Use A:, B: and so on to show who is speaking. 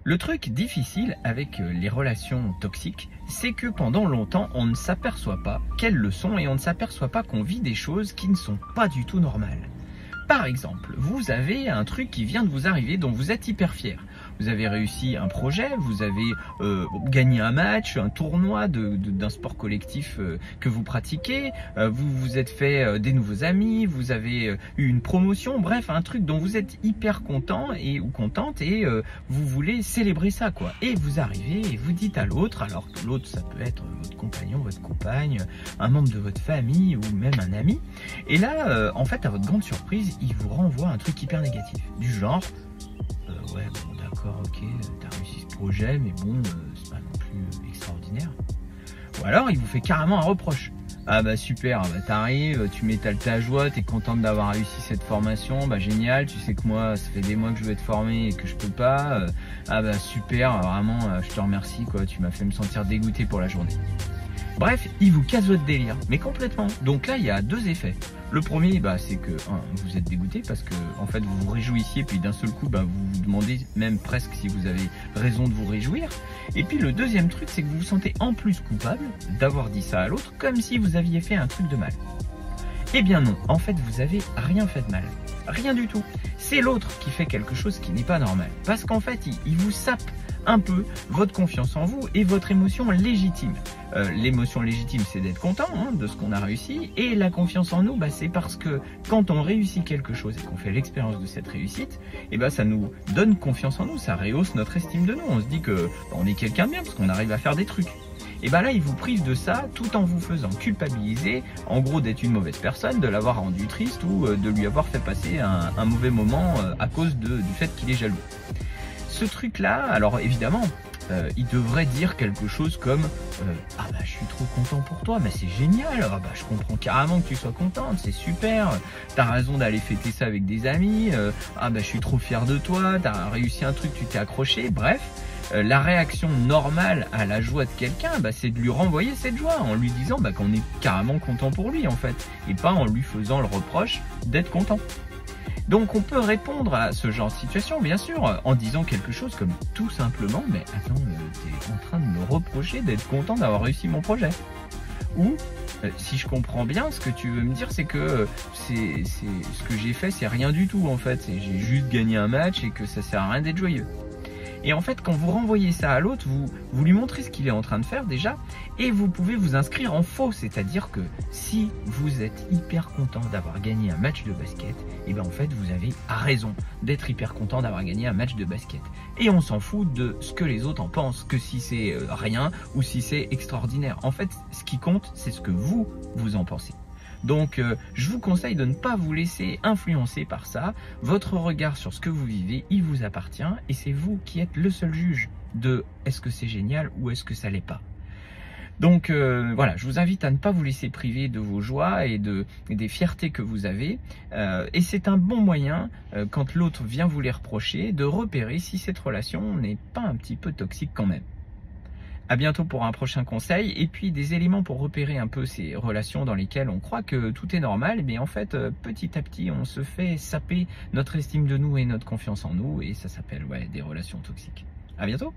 A: Le truc difficile avec les relations toxiques, c'est que pendant longtemps, on ne s'aperçoit pas qu'elles le sont et on ne s'aperçoit pas qu'on vit des choses qui ne sont pas du tout normales. Par exemple, vous avez un truc qui vient de vous arriver dont vous êtes hyper fier. Vous avez réussi un projet, vous avez gagné un match, un tournoi d'un sport collectif que vous pratiquez, vous vous êtes fait des nouveaux amis, vous avez eu une promotion, bref, un truc dont vous êtes hyper content ou contente et vous voulez célébrer ça, quoi. Et vous arrivez et vous dites à l'autre, alors que l'autre ça peut être votre compagnon, votre compagne, un membre de votre famille ou même un ami. Et là, en fait, à votre grande surprise, il vous renvoie un truc hyper négatif, du genre ouais bon d'accord, ok, t'as réussi ce projet, mais bon, c'est pas non plus extraordinaire. Ou alors il vous fait carrément un reproche. Ah bah super, bah t'arrives, tu m'étales ta joie, t'es contente d'avoir réussi cette formation, bah génial, tu sais que moi ça fait des mois que je veux être formé et que je peux pas. Ah bah super, vraiment je te remercie quoi, tu m'as fait me sentir dégoûté pour la journée. Bref, il vous casse votre délire, mais complètement. Donc là, il y a deux effets. Le premier, bah, c'est que vous êtes dégoûté parce que en fait vous vous réjouissiez, puis d'un seul coup, bah, vous vous demandez même presque si vous avez raison de vous réjouir. Et puis le deuxième truc, c'est que vous vous sentez en plus coupable d'avoir dit ça à l'autre, comme si vous aviez fait un truc de mal. Eh bien non, en fait vous avez rien fait de mal, rien du tout. C'est l'autre qui fait quelque chose qui n'est pas normal, parce qu'en fait il vous sape un peu votre confiance en vous et votre émotion légitime. L'émotion légitime, c'est d'être content de ce qu'on a réussi, et la confiance en nous, bah, c'est parce que quand on réussit quelque chose et qu'on fait l'expérience de cette réussite, et bah, ça nous donne confiance en nous, ça rehausse notre estime de nous. On se dit que bah, on est quelqu'un de bien parce qu'on arrive à faire des trucs. Et bah là, il vous prive de ça tout en vous faisant culpabiliser, en gros d'être une mauvaise personne, de l'avoir rendu triste ou de lui avoir fait passer un mauvais moment à cause du fait qu'il est jaloux. Ce truc-là, alors évidemment, il devrait dire quelque chose comme ah bah je suis trop content pour toi, mais c'est génial, ah bah je comprends carrément que tu sois contente, c'est super, t'as raison d'aller fêter ça avec des amis, ah bah je suis trop fier de toi, t'as réussi un truc, tu t'es accroché, bref. La réaction normale à la joie de quelqu'un, bah, c'est de lui renvoyer cette joie en lui disant bah, qu'on est carrément content pour lui en fait, et pas en lui faisant le reproche d'être content. Donc on peut répondre à ce genre de situation, bien sûr, en disant quelque chose comme tout simplement mais attends, t'es en train de me reprocher d'être content d'avoir réussi mon projet. Ou si je comprends bien, ce que tu veux me dire, c'est que c'est ce que j'ai fait, c'est rien du tout en fait, j'ai juste gagné un match et que ça sert à rien d'être joyeux. Et en fait, quand vous renvoyez ça à l'autre, vous lui montrez ce qu'il est en train de faire déjà, et vous pouvez vous inscrire en faux. C'est-à-dire que si vous êtes hyper content d'avoir gagné un match de basket, et bien en fait, vous avez raison d'être hyper content d'avoir gagné un match de basket. Et on s'en fout de ce que les autres en pensent, que si c'est rien ou si c'est extraordinaire. En fait, ce qui compte, c'est ce que vous en pensez. Donc je vous conseille de ne pas vous laisser influencer par ça. Votre regard sur ce que vous vivez, il vous appartient et c'est vous qui êtes le seul juge de est-ce que c'est génial ou est-ce que ça l'est pas. Donc voilà, je vous invite à ne pas vous laisser priver de vos joies et des fiertés que vous avez. Et c'est un bon moyen, quand l'autre vient vous les reprocher, de repérer si cette relation n'est pas un petit peu toxique quand même. À bientôt pour un prochain conseil, et puis des éléments pour repérer un peu ces relations dans lesquelles on croit que tout est normal, mais en fait petit à petit on se fait saper notre estime de nous et notre confiance en nous, et ça s'appelle des relations toxiques. À bientôt.